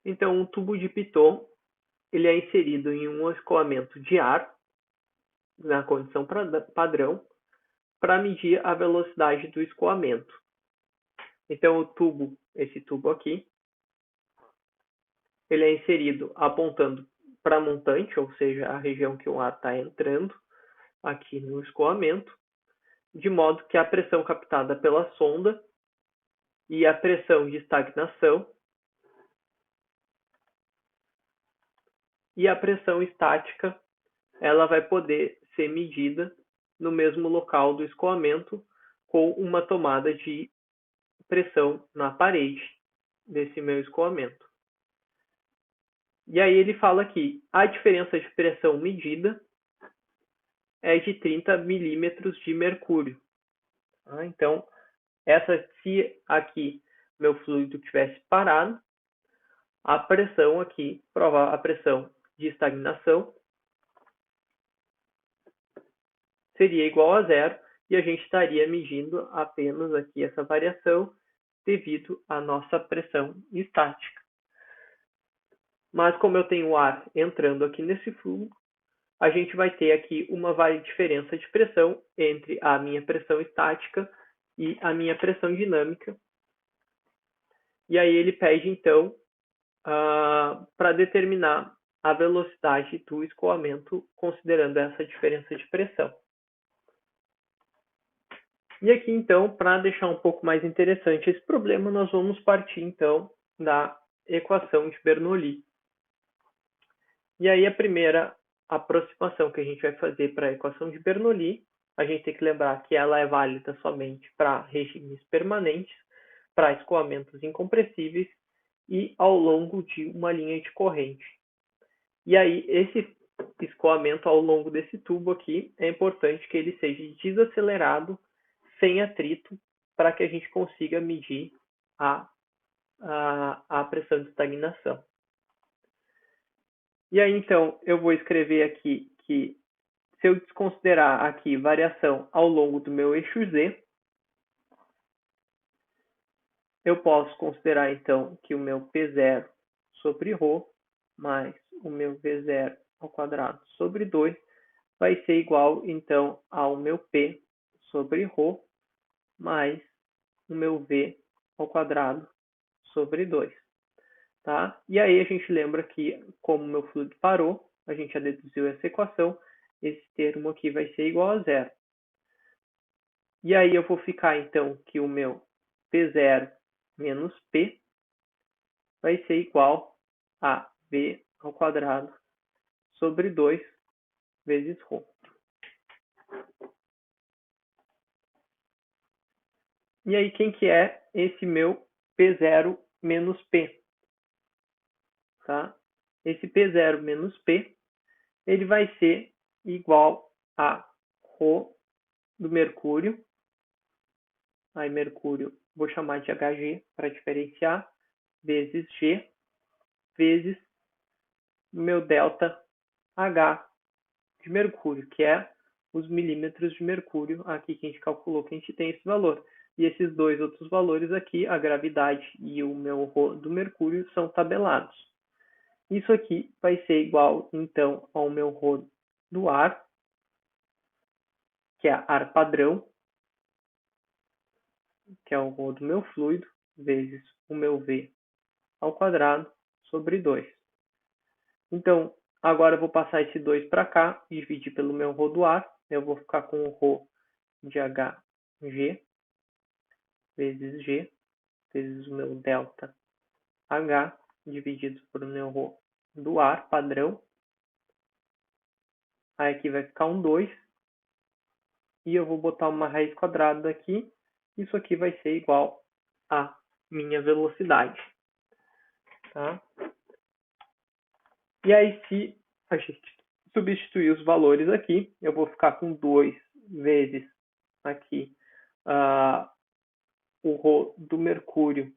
Então, o tubo de piton ele é inserido em um escoamento de ar, na condição padrão, para medir a velocidade do escoamento. Então, esse tubo aqui, ele é inserido apontando para a montante, ou seja, a região que o ar está entrando aqui no escoamento, de modo que a pressão captada pela sonda e a pressão de estagnação e a pressão estática ela vai poder ser medida no mesmo local do escoamento com uma tomada de pressão na parede desse meu escoamento. E aí ele fala que a diferença de pressão medida é de 30 milímetros de mercúrio. Então, se aqui meu fluido tivesse parado, a pressão aqui, a pressão de estagnação, seria igual a zero e a gente estaria medindo apenas aqui essa variação devido à nossa pressão estática. Mas como eu tenho ar entrando aqui nesse fluxo, a gente vai ter aqui uma diferença de pressão entre a minha pressão estática e a minha pressão dinâmica. E aí ele pede, então, para determinar a velocidade do escoamento, considerando essa diferença de pressão. E aqui, então, para deixar um pouco mais interessante esse problema, nós vamos partir, então, da equação de Bernoulli. E aí, a primeira aproximação que a gente vai fazer para a equação de Bernoulli, a gente tem que lembrar que ela é válida somente para regimes permanentes, para escoamentos incompressíveis e ao longo de uma linha de corrente. E aí, esse escoamento ao longo desse tubo aqui, é importante que ele seja desacelerado, sem atrito, para que a gente consiga medir a pressão de estagnação. E aí, então, eu vou escrever aqui que se eu desconsiderar aqui variação ao longo do meu eixo Z, eu posso considerar, então, que o meu P0 sobre ρ mais o meu V0 ao quadrado sobre 2 vai ser igual, então, ao meu P sobre ρ mais o meu V ao quadrado sobre 2. Tá? E aí a gente lembra que, como o meu fluido parou, a gente já deduziu essa equação, esse termo aqui vai ser igual a zero. E aí eu vou ficar, então, que o meu P0 menos P vai ser igual a V ao quadrado sobre 2 vezes ρ. E aí, quem que é esse meu P0 menos P? Tá? Esse P0 menos P, ele vai ser igual a ρ do mercúrio. Aí, mercúrio, vou chamar de Hg para diferenciar, vezes G, vezes meu delta H de mercúrio, que é os milímetros de mercúrio aqui que a gente calculou, que a gente tem esse valor. E esses dois outros valores aqui, a gravidade e o meu ρ do mercúrio, são tabelados. Isso aqui vai ser igual, então, ao meu ρ do ar, que é ar padrão, que é o ρ do meu fluido, vezes o meu V ao quadrado sobre 2. Então, agora eu vou passar esse 2 para cá, dividir pelo meu ρ do ar, eu vou ficar com o ρ de Hg vezes G, vezes o meu delta H, dividido por meu ρ do ar padrão. Aí aqui vai ficar um 2. E eu vou botar uma raiz quadrada aqui. Isso aqui vai ser igual a minha velocidade. Tá? E aí, se a gente substituir os valores aqui, eu vou ficar com 2 vezes aqui o ρ do mercúrio.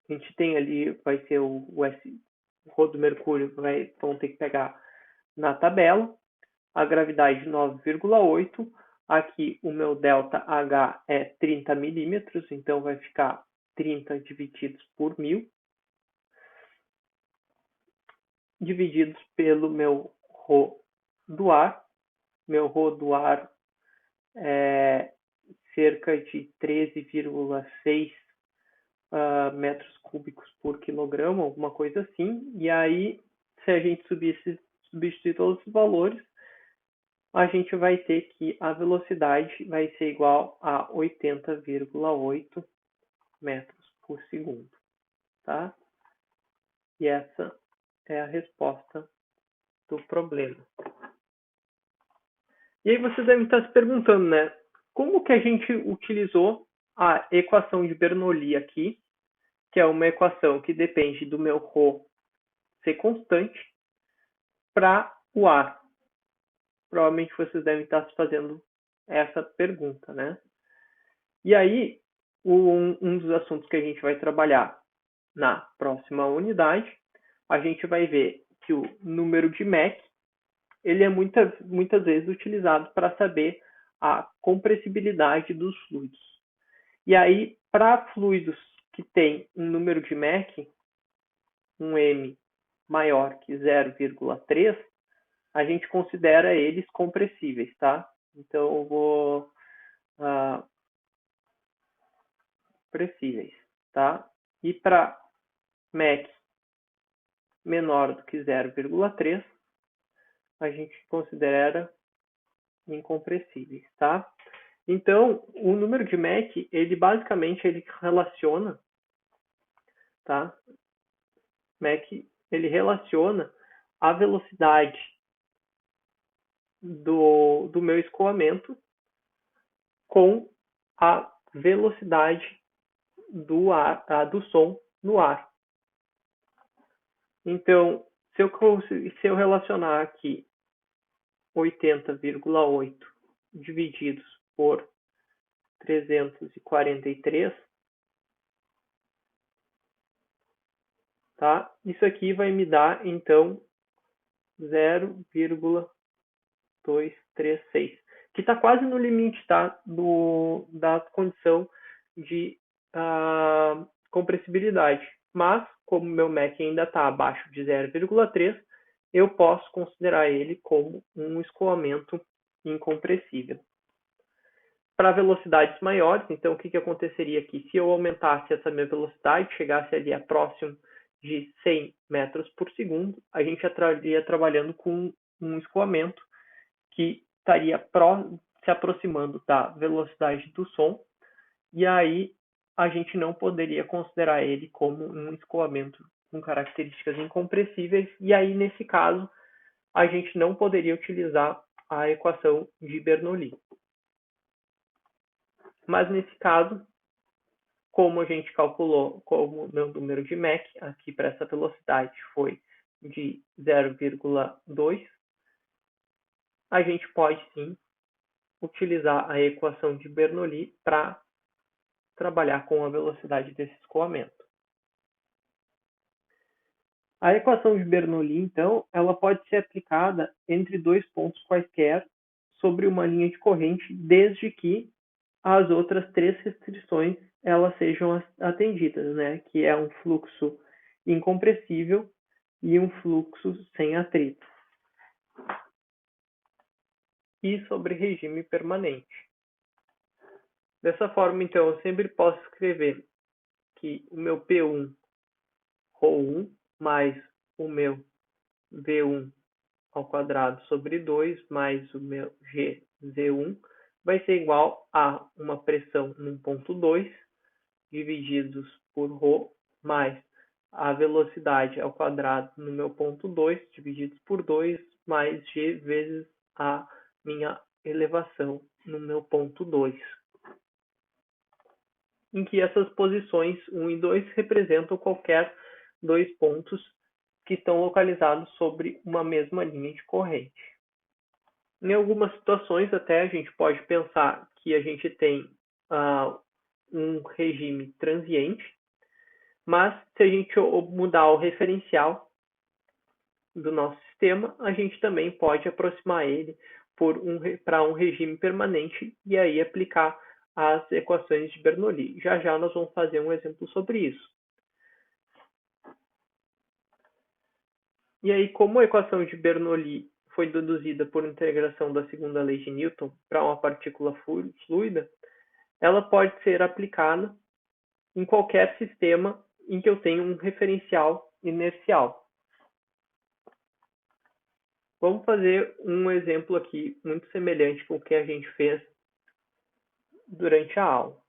A gente tem ali, vai ser o ρ do mercúrio, vamos ter que pegar na tabela. A gravidade 9,8. Aqui o meu delta H é 30 milímetros, então vai ficar 30 divididos por 1000. divididos pelo meu ρ do ar. Meu ρ do ar é cerca de 13,6 metros cúbicos por quilograma, alguma coisa assim. E aí, se a gente substituir todos os valores, a gente vai ter que a velocidade vai ser igual a 80,8 metros por segundo, tá? E essa é a resposta do problema. E aí vocês devem estar se perguntando, né? Como que a gente utilizou a equação de Bernoulli aqui, que é uma equação que depende do meu ρ ser constante, para o ar? Provavelmente vocês devem estar se fazendo essa pergunta, né? E aí, um dos assuntos que a gente vai trabalhar na próxima unidade, a gente vai ver que o número de Mach ele é muitas vezes utilizado para saber a compressibilidade dos fluidos. E aí, para fluidos que têm um número de Mach, um M maior que 0,3, a gente considera eles compressíveis, tá? Então, eu vou... compressíveis, tá? E para Mach menor do que 0,3, a gente considera incompressíveis, tá? Então, o número de Mach, ele basicamente ele relaciona, tá? Mach, ele relaciona a velocidade do meu escoamento com a velocidade do som no ar. Então, se eu relacionar aqui 80,8 divididos por 343, tá? Isso aqui vai me dar, então, 0,236, que está quase no limite, tá? Da condição de compressibilidade. Mas, como meu Mach ainda está abaixo de 0,3, eu posso considerar ele como um escoamento incompressível. Para velocidades maiores, então o que aconteceria aqui? Se eu aumentasse essa minha velocidade, chegasse ali a próximo de 100 metros por segundo, a gente estaria trabalhando com um escoamento que estaria se aproximando da velocidade do som, e aí a gente não poderia considerar ele como um escoamento com características incompressíveis, e aí nesse caso a gente não poderia utilizar a equação de Bernoulli. Mas nesse caso, como a gente calculou como o meu número de Mach aqui para essa velocidade foi de 0,2, a gente pode sim utilizar a equação de Bernoulli para trabalhar com a velocidade desse escoamento. A equação de Bernoulli, então, ela pode ser aplicada entre dois pontos quaisquer sobre uma linha de corrente, desde que as outras três restrições elas sejam atendidas, né? Que é um fluxo incompressível e um fluxo sem atrito. E sobre regime permanente. Dessa forma, então, eu sempre posso escrever que o meu P1 ρ1 mais o meu V1 ao quadrado sobre 2 mais o meu GZ1 vai ser igual a uma pressão no ponto 2 divididos por ρ mais a velocidade ao quadrado no meu ponto 2 divididos por 2 mais g vezes a minha elevação no meu ponto 2. Em que essas posições 1 e 2 representam qualquer dois pontos que estão localizados sobre uma mesma linha de corrente. Em algumas situações, até a gente pode pensar que a gente tem um regime transiente, mas se a gente mudar o referencial do nosso sistema, a gente também pode aproximar ele para um regime permanente e aí aplicar as equações de Bernoulli. Já já nós vamos fazer um exemplo sobre isso. E aí, como a equação de Bernoulli foi deduzida por integração da segunda lei de Newton para uma partícula fluida, ela pode ser aplicada em qualquer sistema em que eu tenho um referencial inercial. Vamos fazer um exemplo aqui muito semelhante com o que a gente fez durante a aula.